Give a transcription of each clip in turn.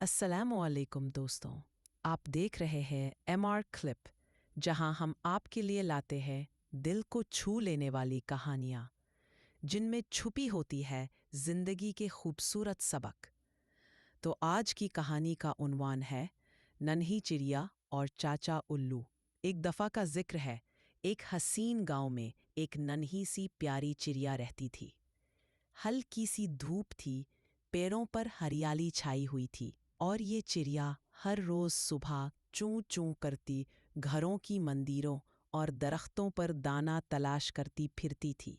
अस्सलामुअलैकुम दोस्तों। आप देख रहे हैं MR क्लिप, जहां हम आपके लिए लाते हैं दिल को छू लेने वाली कहानियां, जिनमें छुपी होती है जिंदगी के खूबसूरत सबक। तो आज की कहानी का उन्वान है नन्ही चिड़िया और चाचा उल्लू। एक दफ़ा का जिक्र है, एक हसीन गांव में एक नन्ही सी प्यारी चिड़िया रहती थी। हल्की सी धूप थी, पेड़ों पर हरियाली छाई हुई थी और ये चिड़िया हर रोज सुबह चूं चूं करती घरों की मंदिरों और दरख्तों पर दाना तलाश करती फिरती थी।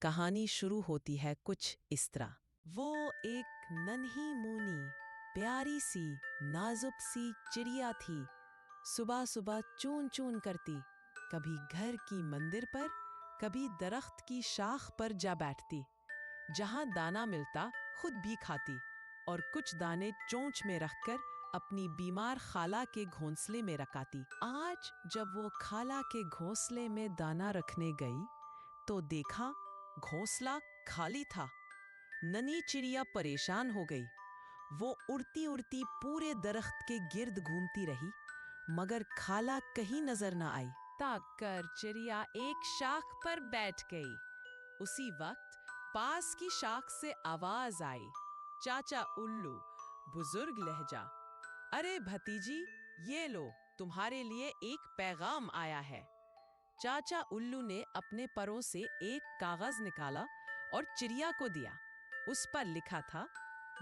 कहानी शुरू होती है कुछ इस तरह। वो एक नन्ही मुनी प्यारी सी नाजुक सी चिड़िया थी। सुबह सुबह चून चून करती, कभी घर की मंदिर पर, कभी दरख्त की शाख पर जा बैठती। जहां दाना मिलता खुद भी खाती और कुछ दाने चोंच में रखकर अपनी बीमार खाला के घोंसले में रखाती। आज जब वो खाला के घोंसले में दाना रखने गई तो देखा घोंसला खाली था। नन्ही चिड़िया परेशान हो गई। वो उड़ती उड़ती पूरे दरख्त के गिर्द घूमती रही, मगर खाला कहीं नजर न आई। ताक कर चिड़िया एक शाख पर बैठ गई। उसी वक्त पास की शाख से आवाज आई, चाचा उल्लू, बुजुर्ग लहजा। अरे भतीजी, ये लो, तुम्हारे लिए एक पैगाम आया है। चाचा उल्लू ने अपने परों से एक कागज निकाला और चिड़िया को दिया। उस पर लिखा था,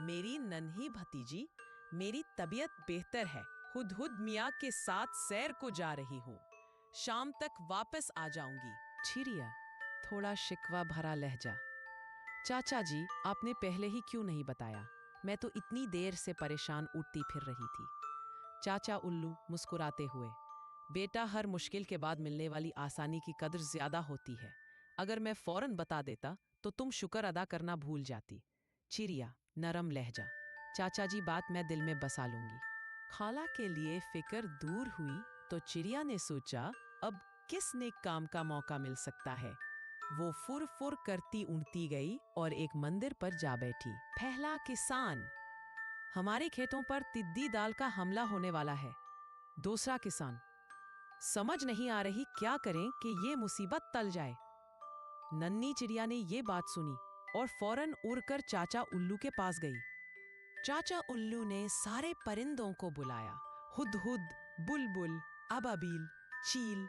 मेरी नन्ही भतीजी, मेरी तबीयत बेहतर है। हुदहुद मियाँ के साथ सैर को जा रही हूँ। शाम तक वापस आ जाऊंगी। चिड़िया, थोड़ा शिकवा भरा लहजा। चाचा जी, आपने पहले ही क्यों नहीं बताया? मैं तो इतनी देर से परेशान उड़ती फिर रही थी। चाचा उल्लू मुस्कुराते हुए, बेटा, हर मुश्किल के बाद मिलने वाली आसानी की कदर ज्यादा होती है। अगर मैं फौरन बता देता तो तुम शुक्र अदा करना भूल जाती। चिड़िया, नरम लहजा, चाचा जी, बात मैं दिल में बसा लूंगी। खाला के लिए फिक्र दूर हुई तो चिड़िया ने सोचा, अब किस नेक काम का मौका मिल सकता है। वो फुर फुर करती उड़ती गई और एक मंदिर पर जा बैठी। पहला किसान, हमारे खेतों पर टिड्डी दाल का हमला होने वाला है। दूसरा किसान, समझ नहीं आ रही क्या करें कि ये मुसीबत टल जाए। नन्ही चिड़िया ने ये बात सुनी और फौरन उड़कर चाचा उल्लू के पास गई। चाचा उल्लू ने सारे परिंदों को बुलाया, हुदहुद, बुलबुल, अबाबिल, चील,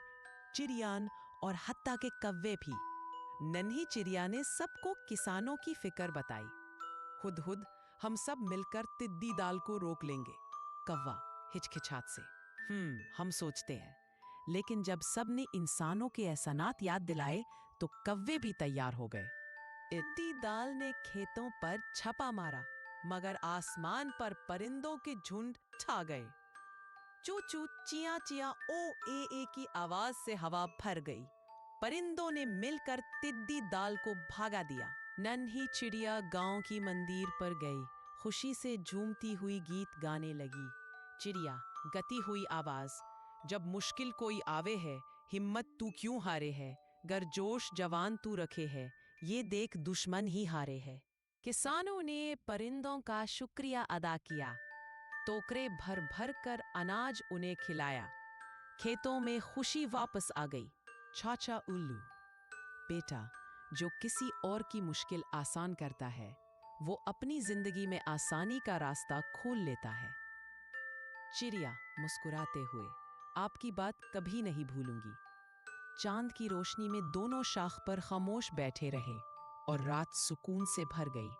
चिड़ियान और हत्ता के कव्वे भी। नन्ही चिड़िया ने सबको किसानों की फिक्र बताई। हुदहुद, हम सब मिलकर टिड्डी दाल को रोक लेंगे। कव्वा हिचकिचाहट से, हम सोचते हैं। लेकिन जब सब ने इंसानों के एहसानात याद दिलाए तो कव्वे भी तैयार हो गए। टिड्डी दाल ने खेतों पर छापा मारा, मगर आसमान पर परिंदों के झुंड छा गए। चू चू, चिया चिया, ओ ए की आवाज से हवा भर गई। परिंदों ने मिलकर टिड्डी दाल को भागा दिया। नन्ही चिड़िया गांव की मंदिर पर गई, खुशी से झूमती हुई गीत गाने लगी। चिड़िया, गती हुई आवाज, जब मुश्किल कोई आवे है, हिम्मत तू क्यों हारे है। गर्जोश जवान तू रखे है, ये देख दुश्मन ही हारे है। किसानों ने परिंदों का शुक्रिया अदा किया। टोकरे भर भर कर अनाज उन्हें खिलाया। खेतों में खुशी वापस आ गई। चाचा उल्लू, बेटा, जो किसी और की मुश्किल आसान करता है, वो अपनी जिंदगी में आसानी का रास्ता खोल लेता है। चिड़िया मुस्कुराते हुए, आपकी बात कभी नहीं भूलूंगी। चांद की रोशनी में दोनों शाख पर खामोश बैठे रहे और रात सुकून से भर गई।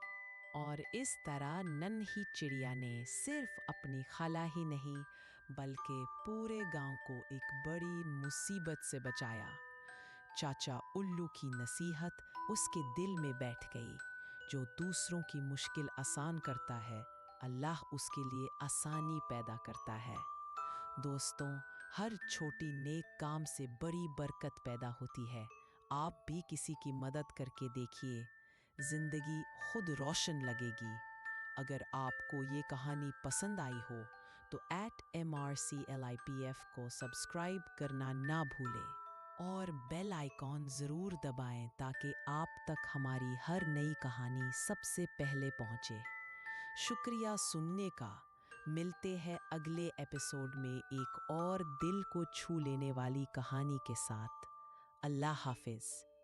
और इस तरह नन्ही चिड़िया ने सिर्फ अपनी खाला ही नहीं, बल्कि पूरे गांव को एक बड़ी मुसीबत से बचाया। चाचा उल्लू की नसीहत उसके दिल में बैठ गई, जो दूसरों की मुश्किल आसान करता है, अल्लाह उसके लिए आसानी पैदा करता है। दोस्तों, हर छोटी नेक काम से बड़ी बरकत पैदा होती है। आप भी किसी की मदद करके देखिए, जिंदगी खुद रोशन लगेगी। अगर आपको ये कहानी पसंद आई हो तो @MRCLIPF को सब्सक्राइब करना ना भूलें और बेल आइकॉन ज़रूर दबाएं ताकि आप तक हमारी हर नई कहानी सबसे पहले पहुंचे। शुक्रिया सुनने का। मिलते हैं अगले एपिसोड में एक और दिल को छू लेने वाली कहानी के साथ। अल्लाह हाफिज़।